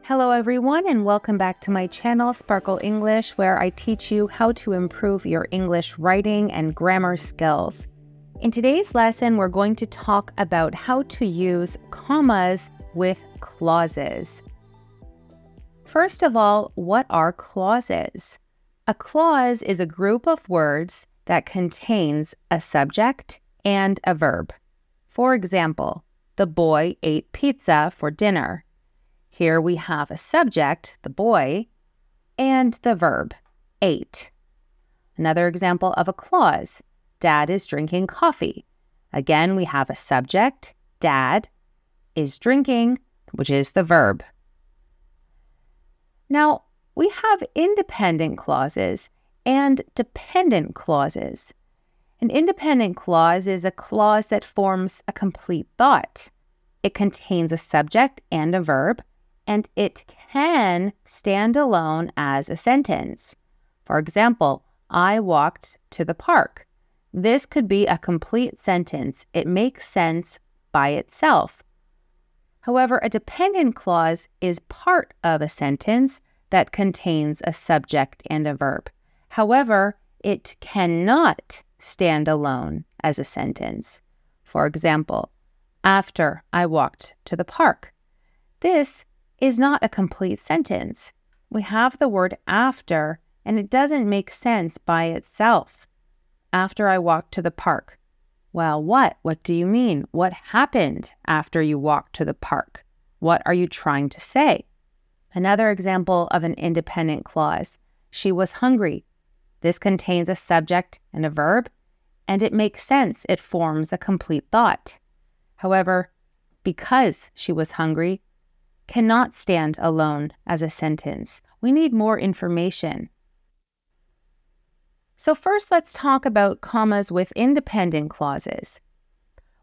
Hello everyone, and welcome back to my channel, Sparkle English, where I teach you how to improve your English writing and grammar skills. In today's lesson, we're going to talk about how to use commas with clauses. First of all, what are clauses? A clause is a group of words that contains a subject and a verb. For example, the boy ate pizza for dinner. Here we have a subject, the boy, and the verb, ate. Another example of a clause, Dad is drinking coffee. Again, we have a subject, Dad, is drinking, which is the verb. Now, we have independent clauses and dependent clauses. An independent clause is a clause that forms a complete thought. It contains a subject and a verb, and it can stand alone as a sentence. For example, I walked to the park. This could be a complete sentence. It makes sense by itself. However, a dependent clause is part of a sentence that contains a subject and a verb. However, it cannot stand alone as a sentence. For example, after I walked to the park. This is not a complete sentence. We have the word after, and it doesn't make sense by itself. After I walked to the park. Well, what? What do you mean? What happened after you walked to the park? What are you trying to say? Another example of an independent clause. She was hungry. This contains a subject and a verb, and it makes sense. It forms a complete thought. However, because she was hungry, cannot stand alone as a sentence. We need more information. So first, let's talk about commas with independent clauses.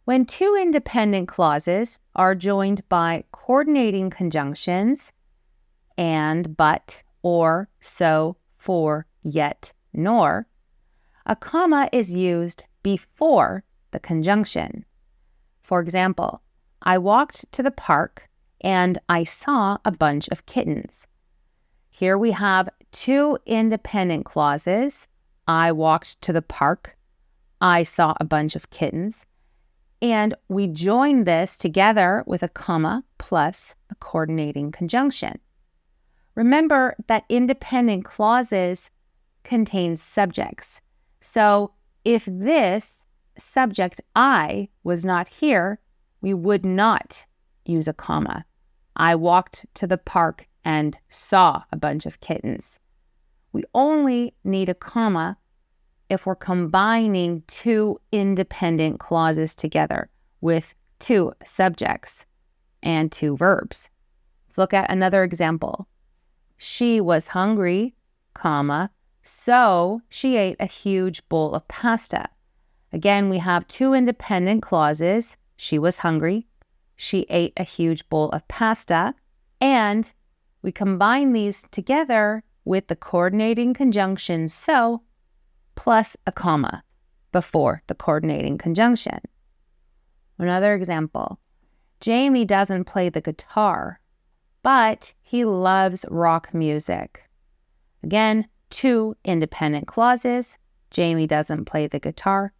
When two independent clauses are joined by coordinating conjunctions, and, but, or, so, for, yet, nor, a comma is used before the conjunction. For example, I walked to the park and I saw a bunch of kittens. Here we have two independent clauses. I walked to the park. I saw a bunch of kittens. And we join this together with a comma plus a coordinating conjunction. Remember that independent clauses contain subjects. So if this subject I was not here, we would not use a comma. I walked to the park and saw a bunch of kittens. We only need a comma if we're combining two independent clauses together with two subjects and two verbs. Let's look at another example. She was hungry, comma, so she ate a huge bowl of pasta. Again, we have two independent clauses. She was hungry. She ate a huge bowl of pasta, and we combine these together with the coordinating conjunction so plus a comma before the coordinating conjunction. Another example, Jamie doesn't play the guitar, but he loves rock music. Again, two independent clauses. Jamie doesn't play the guitar.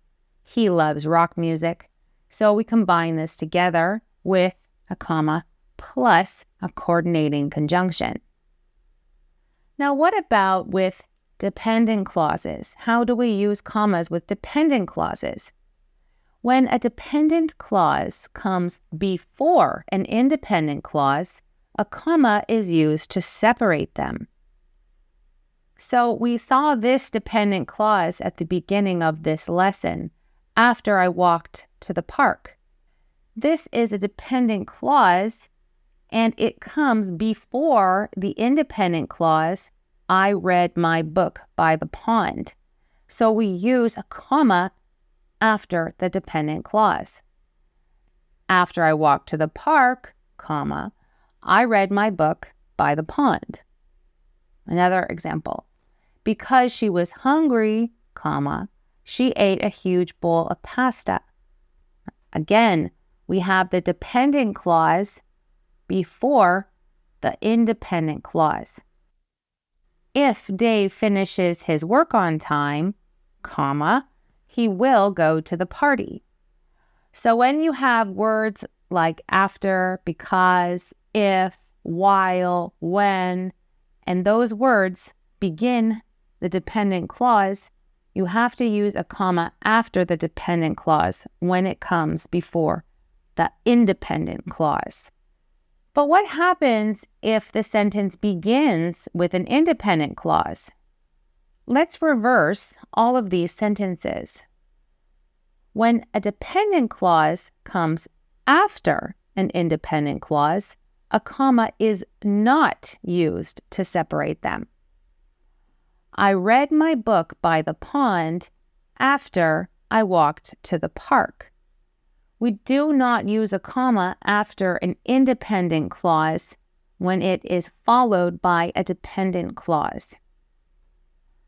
He loves rock music. So we combine this together with a comma plus a coordinating conjunction. Now, what about with dependent clauses? How do we use commas with dependent clauses? When a dependent clause comes before an independent clause, a comma is used to separate them. So we saw this dependent clause at the beginning of this lesson, after I walked to the park. This is a dependent clause, and it comes before the independent clause, I read my book by the pond. So we use a comma after the dependent clause. After I walked to the park, comma, I read my book by the pond. Another example, because she was hungry, comma, she ate a huge bowl of pasta. Again, we have the dependent clause before the independent clause. If Dave finishes his work on time, comma, he will go to the party. So when you have words like after, because, if, while, when, and those words begin the dependent clause, you have to use a comma after the dependent clause when it comes before the independent clause. But what happens if the sentence begins with an independent clause? Let's reverse all of these sentences. When a dependent clause comes after an independent clause, a comma is not used to separate them. I read my book by the pond after I walked to the park. We do not use a comma after an independent clause when it is followed by a dependent clause.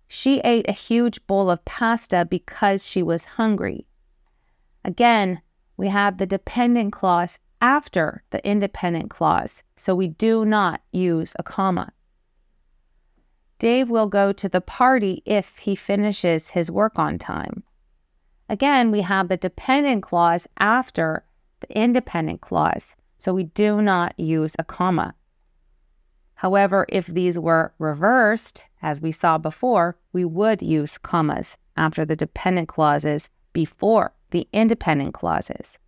She ate a huge bowl of pasta because she was hungry. Again, we have the dependent clause after the independent clause, so we do not use a comma. Dave will go to the party if he finishes his work on time. Again, we have the dependent clause after the independent clause, so we do not use a comma. However, if these were reversed, as we saw before, we would use commas after the dependent clauses before the independent clauses.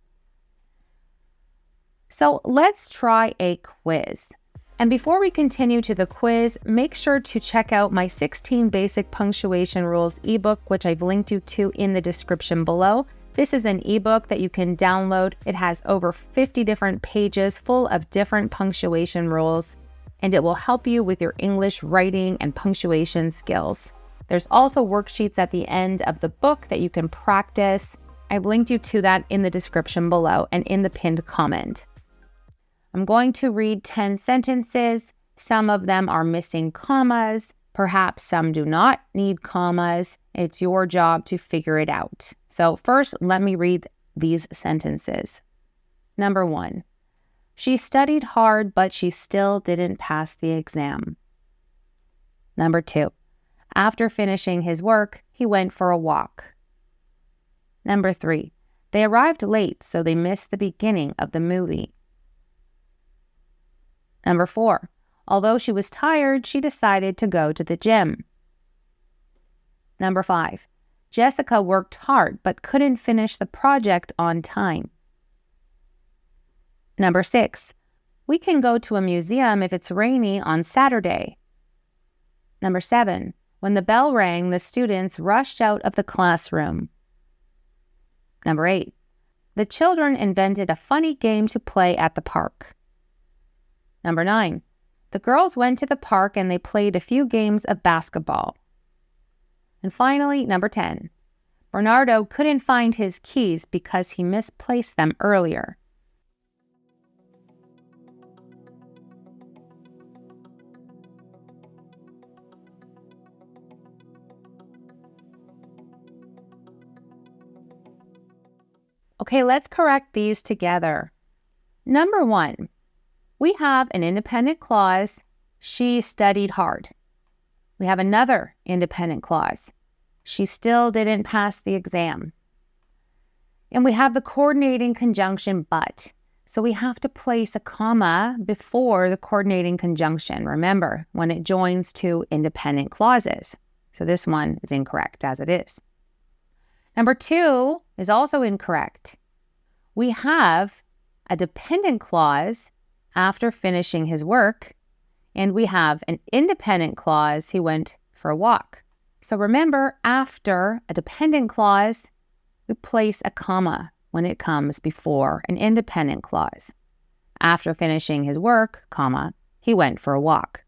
So let's try a quiz. And before we continue to the quiz, make sure to check out my 16 Basic Punctuation Rules ebook, which I've linked you to in the description below. This is an ebook that you can download. It has over 50 different pages full of different punctuation rules, and it will help you with your English writing and punctuation skills. There's also worksheets at the end of the book that you can practice. I've linked you to that in the description below and in the pinned comment. I'm going to read 10 sentences. Some of them are missing commas. Perhaps some do not need commas. It's your job to figure it out. So first, let me read these sentences. Number 1, she studied hard, but she still didn't pass the exam. Number 2, after finishing his work, he went for a walk. Number 3, they arrived late, so they missed the beginning of the movie. Number 4, although she was tired, she decided to go to the gym. Number 5, Jessica worked hard but couldn't finish the project on time. Number 6, we can go to a museum if it's rainy on Saturday. Number 7, when the bell rang, the students rushed out of the classroom. Number 8, the children invented a funny game to play at the park. Number 9, the girls went to the park and they played a few games of basketball. And finally, number 10, Bernardo couldn't find his keys because he misplaced them earlier. Okay, let's correct these together. Number 1, we have an independent clause, she studied hard. We have another independent clause, she still didn't pass the exam. And we have the coordinating conjunction but. So we have to place a comma before the coordinating conjunction, remember, when it joins two independent clauses. So this one is incorrect as it is. Number 2 is also incorrect. We have a dependent clause after finishing his work, and we have an independent clause, he went for a walk. So remember, after a dependent clause, we place a comma when it comes before an independent clause. After finishing his work, comma, he went for a walk.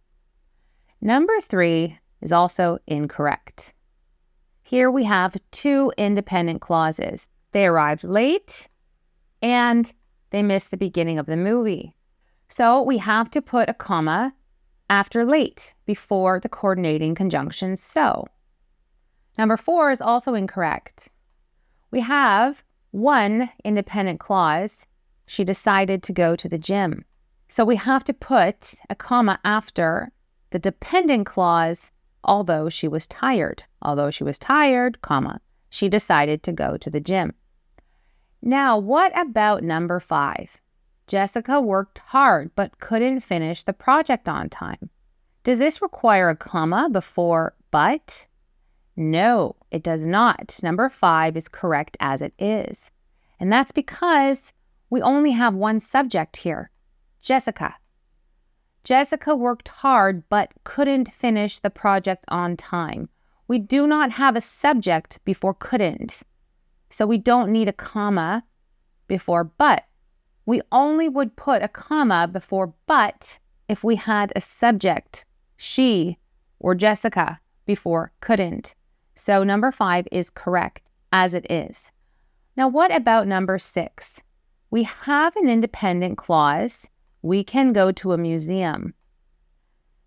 Number 3 is also incorrect. Here we have 2 independent clauses. They arrived late and they missed the beginning of the movie. So we have to put a comma after late before the coordinating conjunction so. Number 4 is also incorrect. We have 1 independent clause, she decided to go to the gym. So we have to put a comma after the dependent clause, although she was tired. Although she was tired, comma, she decided to go to the gym. Now, what about number 5? Jessica worked hard but couldn't finish the project on time. Does this require a comma before but? No, it does not. Number 5 is correct as it is. And that's because we only have one subject here, Jessica. Jessica worked hard but couldn't finish the project on time. We do not have a subject before couldn't. So we don't need a comma before but. We only would put a comma before but if we had a subject, she or Jessica, before couldn't. So number 5 is correct as it is. Now what about number 6? We have an independent clause. We can go to a museum.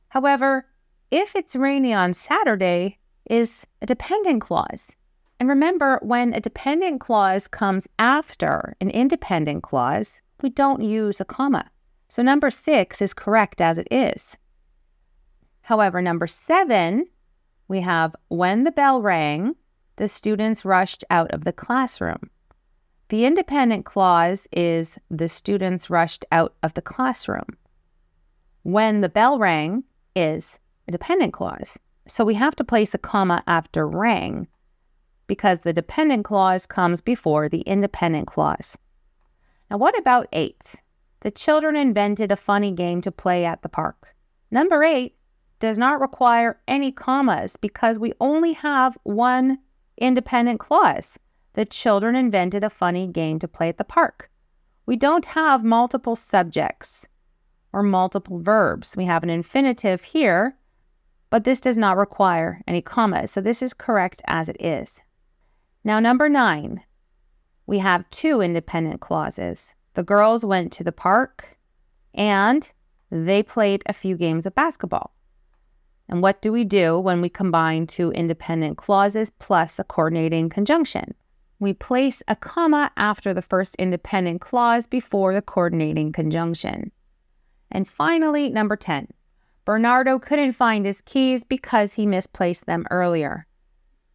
However, if it's rainy on Saturday is a dependent clause. And remember, when a dependent clause comes after an independent clause, we don't use a comma. So number 6 is correct as it is. However, number 7, we have when the bell rang, the students rushed out of the classroom. The independent clause is the students rushed out of the classroom. When the bell rang is a dependent clause. So we have to place a comma after rang because the dependent clause comes before the independent clause. Now what about 8? The children invented a funny game to play at the park. Number 8 does not require any commas because we only have one independent clause. The children invented a funny game to play at the park. We don't have multiple subjects or multiple verbs. We have an infinitive here, but this does not require any commas. So this is correct as it is. Now number 9, we have 2 independent clauses. The girls went to the park and they played a few games of basketball. And what do we do when we combine 2 independent clauses plus a coordinating conjunction? We place a comma after the first independent clause before the coordinating conjunction. And finally, number 10, Bernardo couldn't find his keys because he misplaced them earlier.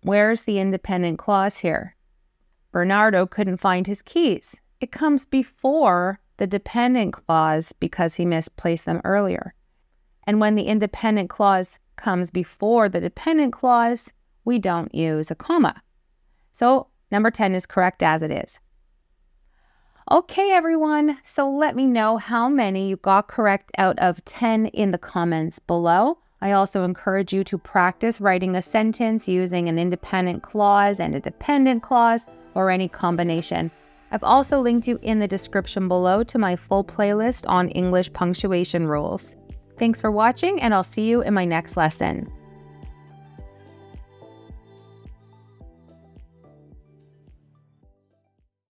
Where's the independent clause here? Bernardo couldn't find his keys. It comes before the dependent clause because he misplaced them earlier. And when the independent clause comes before the dependent clause, we don't use a comma. So number 10 is correct as it is. Okay, everyone, so let me know how many you got correct out of 10 in the comments below. I also encourage you to practice writing a sentence using an independent clause and a dependent clause or any combination. I've also linked you in the description below to my full playlist on English punctuation rules. Thanks for watching, and I'll see you in my next lesson.